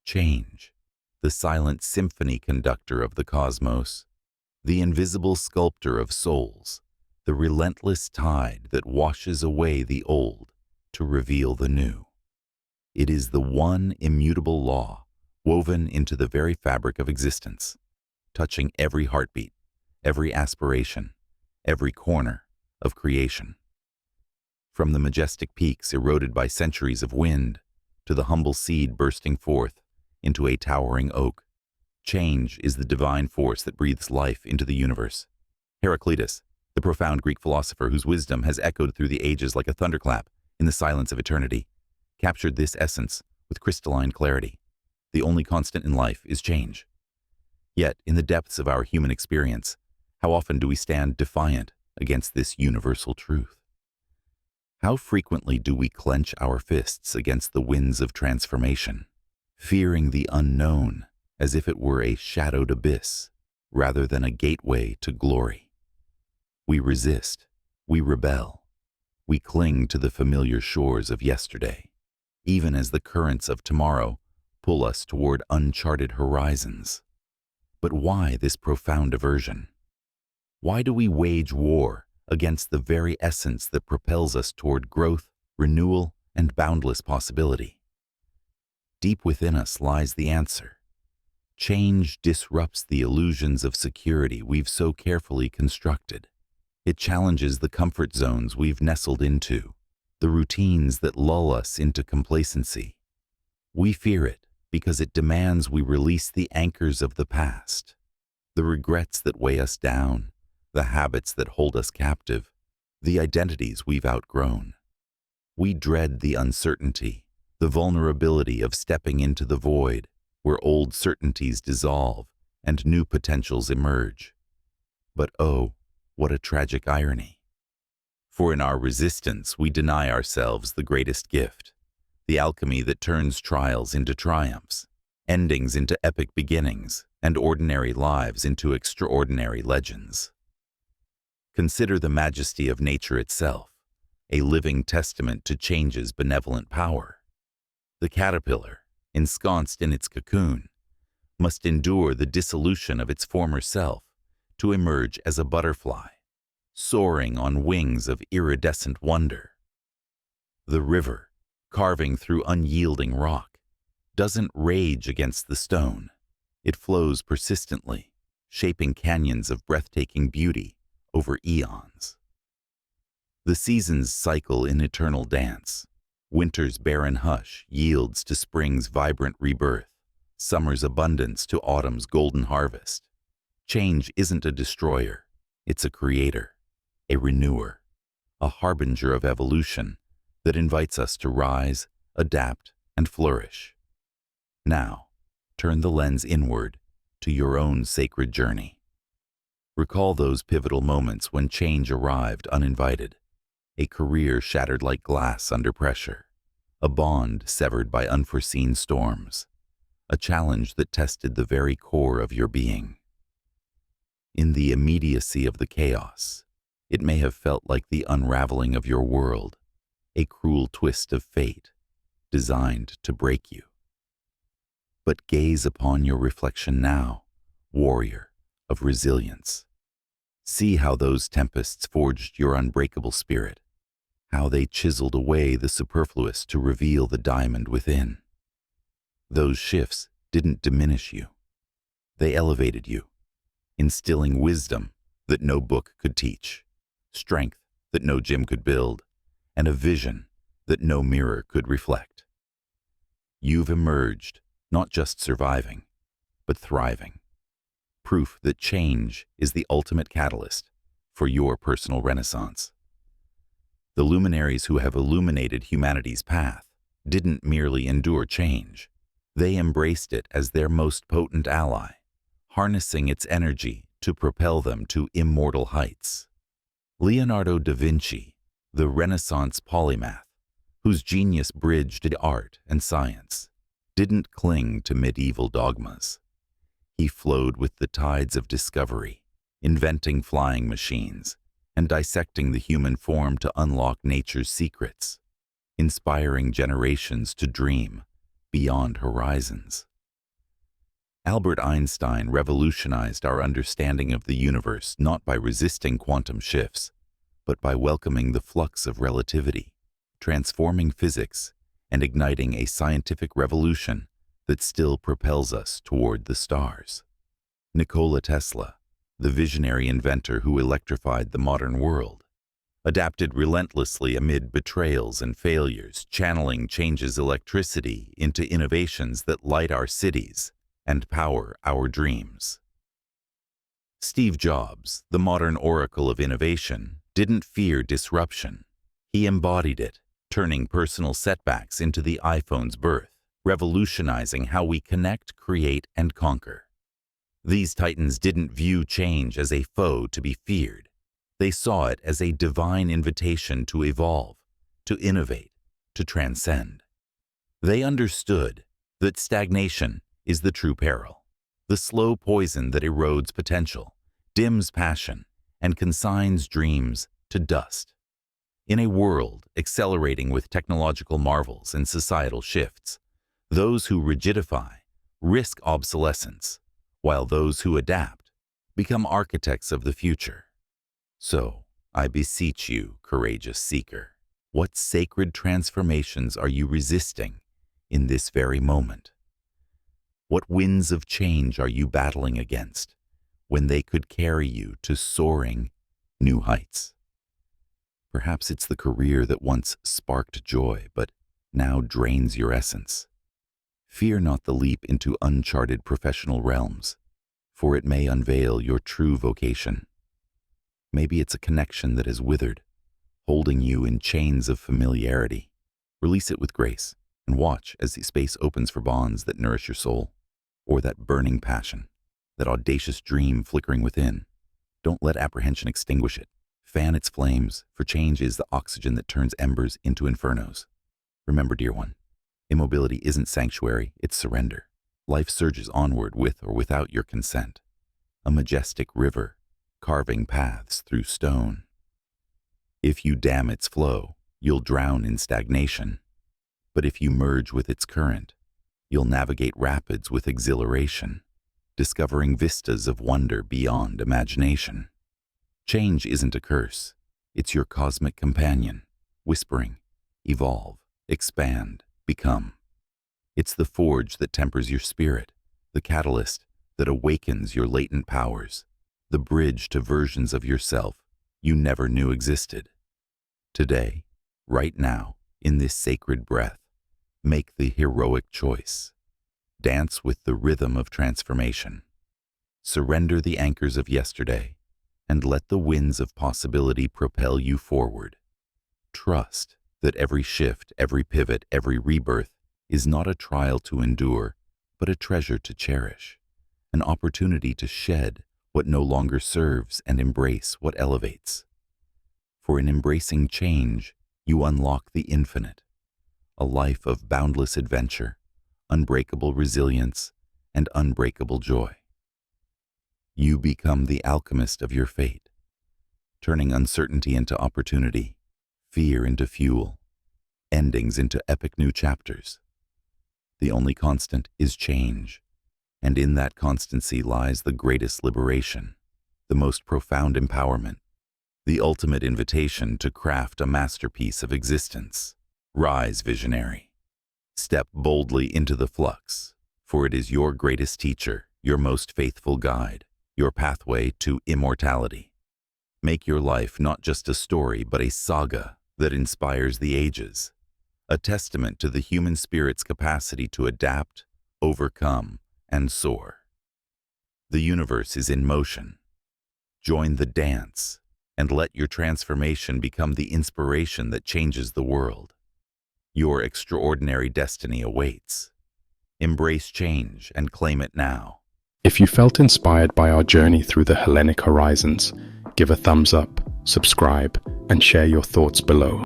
Change, the silent symphony conductor of the cosmos, the invisible sculptor of souls, the relentless tide that washes away the old to reveal the new. It is the one immutable law woven into the very fabric of existence, touching every heartbeat, every aspiration, every corner of creation. From the majestic peaks eroded by centuries of wind to the humble seed bursting forth into a towering oak, change is the divine force that breathes life into the universe. Heraclitus, the profound Greek philosopher whose wisdom has echoed through the ages like a thunderclap in the silence of eternity, captured this essence with crystalline clarity. The only constant in life is change. Yet, in the depths of our human experience, how often do we stand defiant against this universal truth? How frequently do we clench our fists against the winds of transformation, fearing the unknown as if it were a shadowed abyss rather than a gateway to glory? We resist, we rebel, we cling to the familiar shores of yesterday, even as the currents of tomorrow pull us toward uncharted horizons. But why this profound aversion? Why do we wage war against the very essence that propels us toward growth, renewal, and boundless possibility? Deep within us lies the answer. Change disrupts the illusions of security we've so carefully constructed. It challenges the comfort zones we've nestled into, the routines that lull us into complacency. We fear it because it demands we release the anchors of the past, the regrets that weigh us down, the habits that hold us captive, the identities we've outgrown. We dread the uncertainty, the vulnerability of stepping into the void where old certainties dissolve and new potentials emerge. But oh, what a tragic irony. For in our resistance, we deny ourselves the greatest gift, the alchemy that turns trials into triumphs, endings into epic beginnings, and ordinary lives into extraordinary legends. Consider the majesty of nature itself, a living testament to change's benevolent power. The caterpillar, ensconced in its cocoon, must endure the dissolution of its former self to emerge as a butterfly, soaring on wings of iridescent wonder. The river, carving through unyielding rock, doesn't rage against the stone. It flows persistently, shaping canyons of breathtaking beauty over eons. The seasons cycle in eternal dance. Winter's barren hush yields to spring's vibrant rebirth, summer's abundance to autumn's golden harvest. Change isn't a destroyer, it's a creator, a renewer, a harbinger of evolution that invites us to rise, adapt, and flourish. Now, turn the lens inward to your own sacred journey. Recall those pivotal moments when change arrived uninvited, a career shattered like glass under pressure, a bond severed by unforeseen storms, a challenge that tested the very core of your being. In the immediacy of the chaos, it may have felt like the unraveling of your world, a cruel twist of fate designed to break you. But gaze upon your reflection now, warrior of resilience. See how those tempests forged your unbreakable spirit, how they chiseled away the superfluous to reveal the diamond within. Those shifts didn't diminish you. They elevated you, instilling wisdom that no book could teach, strength that no gym could build, and a vision that no mirror could reflect. You've emerged, not just surviving, but thriving. Proof that change is the ultimate catalyst for your personal renaissance. The luminaries who have illuminated humanity's path didn't merely endure change. They embraced it as their most potent ally, harnessing its energy to propel them to immortal heights. Leonardo da Vinci, the Renaissance polymath, whose genius bridged art and science, didn't cling to medieval dogmas. He flowed with the tides of discovery, inventing flying machines and dissecting the human form to unlock nature's secrets, inspiring generations to dream beyond horizons. Albert Einstein revolutionized our understanding of the universe not by resisting quantum shifts, but by welcoming the flux of relativity, transforming physics, and igniting a scientific revolution that still propels us toward the stars. Nikola Tesla, the visionary inventor who electrified the modern world, adapted relentlessly amid betrayals and failures, channeling change's electricity into innovations that light our cities and power our dreams. Steve Jobs, the modern oracle of innovation, didn't fear disruption. He embodied it, turning personal setbacks into the iPhone's birth, revolutionizing how we connect, create, and conquer. These titans didn't view change as a foe to be feared. They saw it as a divine invitation to evolve, to innovate, to transcend. They understood that stagnation is the true peril, the slow poison that erodes potential, dims passion, and consigns dreams to dust. In a world accelerating with technological marvels and societal shifts, those who rigidify risk obsolescence, while those who adapt become architects of the future. So, I beseech you, courageous seeker, what sacred transformations are you resisting in this very moment? What winds of change are you battling against when they could carry you to soaring new heights? Perhaps it's the career that once sparked joy but now drains your essence. Fear not the leap into uncharted professional realms, for it may unveil your true vocation. Maybe it's a connection that has withered, holding you in chains of familiarity. Release it with grace and watch as the space opens for bonds that nourish your soul, or that burning passion, that audacious dream flickering within. Don't let apprehension extinguish it. Fan its flames, for change is the oxygen that turns embers into infernos. Remember, dear one, immobility isn't sanctuary, it's surrender. Life surges onward with or without your consent. A majestic river, carving paths through stone. If you dam its flow, you'll drown in stagnation. But if you merge with its current, you'll navigate rapids with exhilaration, discovering vistas of wonder beyond imagination. Change isn't a curse, it's your cosmic companion, whispering, evolve, expand, become. It's the forge that tempers your spirit, the catalyst that awakens your latent powers, the bridge to versions of yourself you never knew existed. Today, right now, in this sacred breath, make the heroic choice. Dance with the rhythm of transformation. Surrender the anchors of yesterday and let the winds of possibility propel you forward. Trust that every shift, every pivot, every rebirth is not a trial to endure, but a treasure to cherish, an opportunity to shed what no longer serves and embrace what elevates. For in embracing change, you unlock the infinite, a life of boundless adventure, unbreakable resilience, and unbreakable joy. You become the alchemist of your fate, turning uncertainty into opportunity, fear into fuel, endings into epic new chapters. The only constant is change, and in that constancy lies the greatest liberation, the most profound empowerment, the ultimate invitation to craft a masterpiece of existence. Rise, visionary. Step boldly into the flux, for it is your greatest teacher, your most faithful guide, your pathway to immortality. Make your life not just a story, but a saga that inspires the ages, a testament to the human spirit's capacity to adapt, overcome, and soar. The universe is in motion. Join the dance, and let your transformation become the inspiration that changes the world. Your extraordinary destiny awaits. Embrace change and claim it now. If you felt inspired by our journey through the Hellenic horizons, give a thumbs up, subscribe, and share your thoughts below.